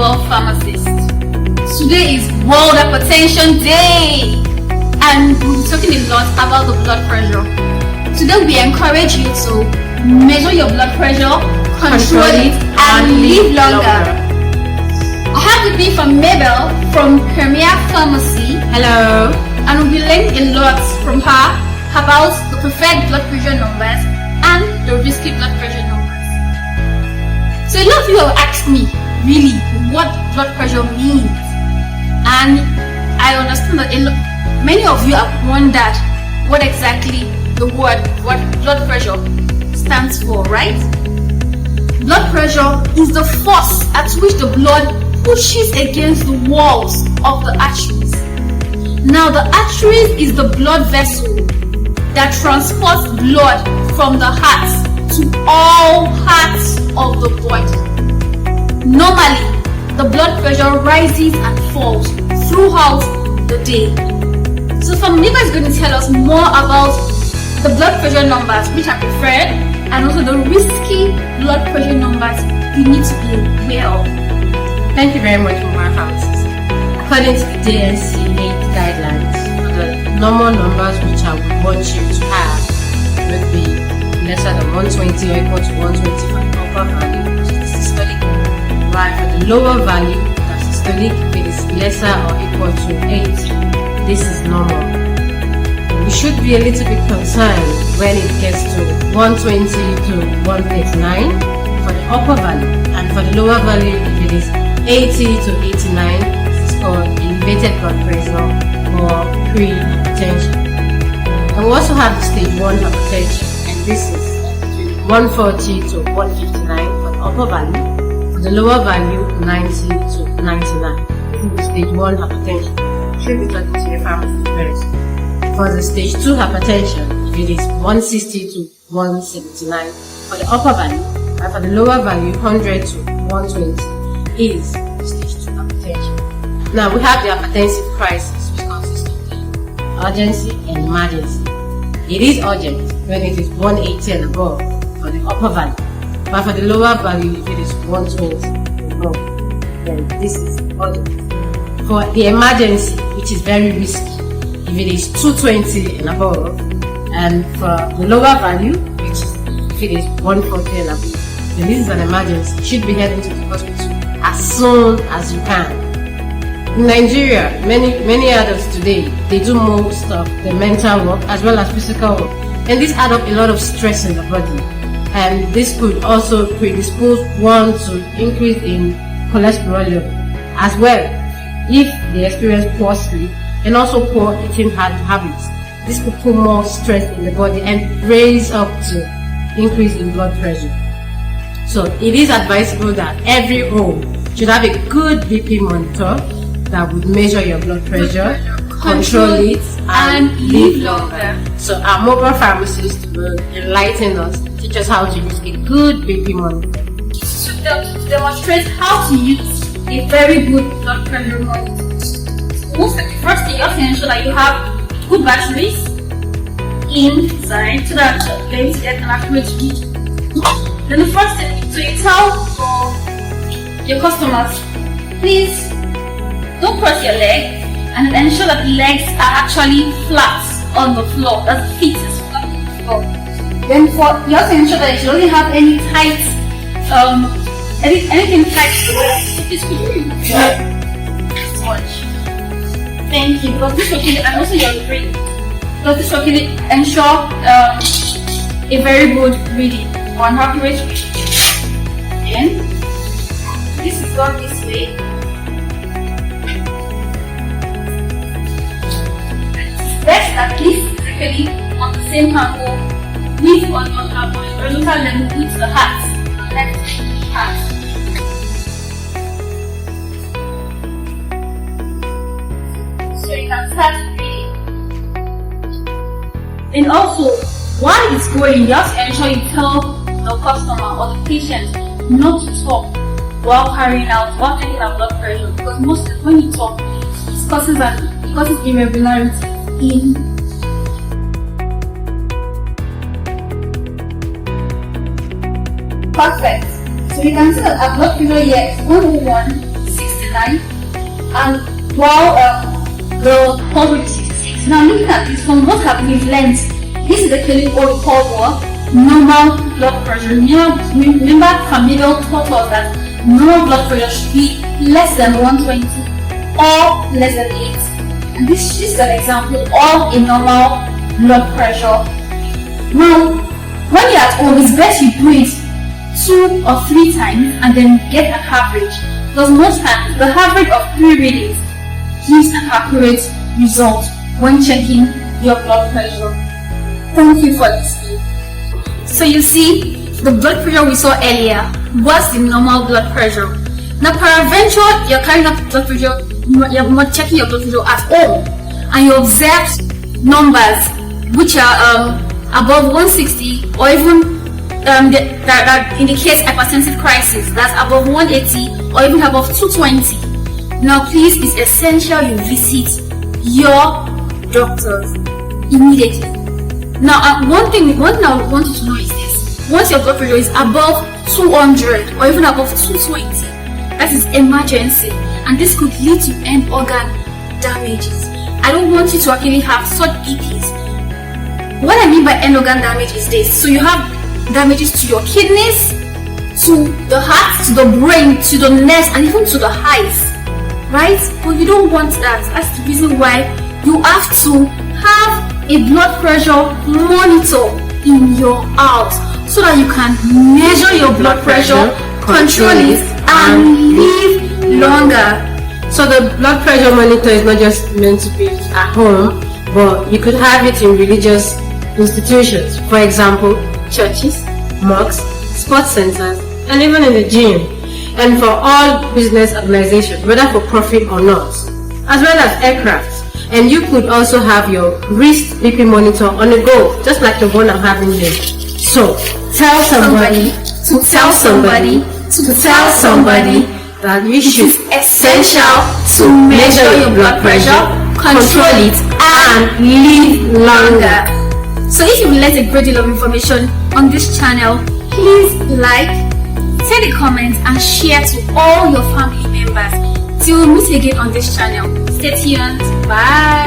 global pharmacist. Today is World Hypertension Day, and we'll be talking a lot about the blood pressure. Today we encourage you to measure your blood pressure, control it, and live longer. I have with me from Mabel from Premier Pharmacy. Hello. And we'll be learning a lot from her about the preferred blood pressure numbers and the risky blood pressure numbers. So a lot of you have asked me, really, what blood pressure means. And I understand that many of you have wondered what exactly the word blood pressure stands for, right? Blood pressure is the force at which the blood pushes against the walls of the arteries. Now the arteries is the blood vessel that transports blood from the heart to all parts of the body. Normally, the blood pressure rises and falls throughout the day. So Famila is going to tell us more about the blood pressure numbers which are preferred and also the risky blood pressure numbers you need to be aware of. Thank you very much, Mama Pharmacist. According to the DNC-8 guidelines, the normal numbers which I would want you to have would be lesser than 120 or equal to 120 for the upper value, which is the systolic, while for the lower value, the systolic, it is lesser or equal to 8. This is normal. We should be a little bit concerned when it gets to 120 to 139 for the upper value, and for the lower value, if it is 80 to 89, this is called elevated blood pressure or pre-hypertension. And we also have the stage 1 hypertension, and this is 140 to 159 for the upper value, for the lower value 90 to 99. This is the stage 1 hypertension. You should be talking to your pharmacist first. For the stage 2 hypertension, it is 160 to 179 for the upper value, and for the lower value 100 to 120 is stage 2 hypertension. Now we have the hypertensive crisis, which consists of the urgency and emergency. It is urgent when it is 180 and above for the upper value, but for the lower value, if it is 120 and above, then this is urgent. For the emergency, which is very risky, if it is 220 and above, and for the lower value, which is if it is 140 and above, then this is an emergency. You should be heading to the hospital as soon as you can. In Nigeria, many adults today, they do most of the mental work as well as physical work, and this adds up a lot of stress in the body, and this could also predispose one to increase in cholesterol level as well if they experience poor sleep and also poor eating habits. This could put more stress in the body and raise up to increase in blood pressure. So it is advisable that every home should have a good BP monitor that would measure your blood pressure, control it, and live longer. So our mobile pharmacist will enlighten us, teach us how to use a good BP monitor. To demonstrate how to use a very good blood pressure monitor. First thing, you have to ensure that you have good batteries inside so that they get an accurate read. Then the first thing, so you tell your customers, please don't cross your legs and ensure that the legs are actually flat on the floor, that the feet is flat on the floor. Then you have to ensure that you should only have any tight, anything tight to wear. So please could you watch? Thank you. Because this will and also your brain. Because this will ensure a very good reading or an accurate reading. Then this is done this way. Best that this is actually on the same angle with on your horizontal level with the heart, left heart. So you can start reading. And also, while it's going, you have to ensure you tell the customer or the patient not to talk while taking our blood pressure, because most when you talk, it causes irregularity in perfect. So you can see that our blood pressure here is 101/60 69, and while the Cold War is 66. Now looking at this, from what have we learned, this is actually what we call normal blood pressure. Remember familial taught us that normal blood pressure should be less than 120 or less than 8. And this is an example of a normal blood pressure. Now, when you're at home, it's best you do it 2 or 3 times and then get an average. Because most times, the average of 3 readings gives an accurate result when checking your blood pressure. Thank you for listening. So you see, the blood pressure we saw earlier was the normal blood pressure. Now, peradventure, you're carrying up blood pressure, you're not checking your blood pressure at all, and you observe numbers which are above 160, or even that indicates hypertensive crisis, that's above 180 or even above 220. Now, please, it's essential you visit your doctors immediately. Now, one thing I want you to know is this: once your blood pressure is above 200 or even above 220, that is emergency, and this could lead to end organ damages. I don't want you to actually have such BPs. What I mean by end organ damage is this: so you have damages to your kidneys, to the heart, to the brain, to the nerves, and even to the eyes, right? But you don't want that. That's the reason why you have to have a blood pressure monitor in your house, so that you can measure your blood pressure, control it, and live longer. So the blood pressure monitor is not just meant to be at home, but you could have it in religious institutions. For example, churches, mosques, sports centers, and even in the gym. And for all business organizations, whether for profit or not, as well as aircraft. And you could also have your wrist BP monitor on the go, just like the one I'm having here. So tell somebody to tell somebody to tell somebody that you should essential to measure your blood pressure, control it, and live longer. So if you've learned a great deal of information on this channel, please like, send a comment, and share to all your family members. Till we meet again on this channel. Stay tuned. Bye.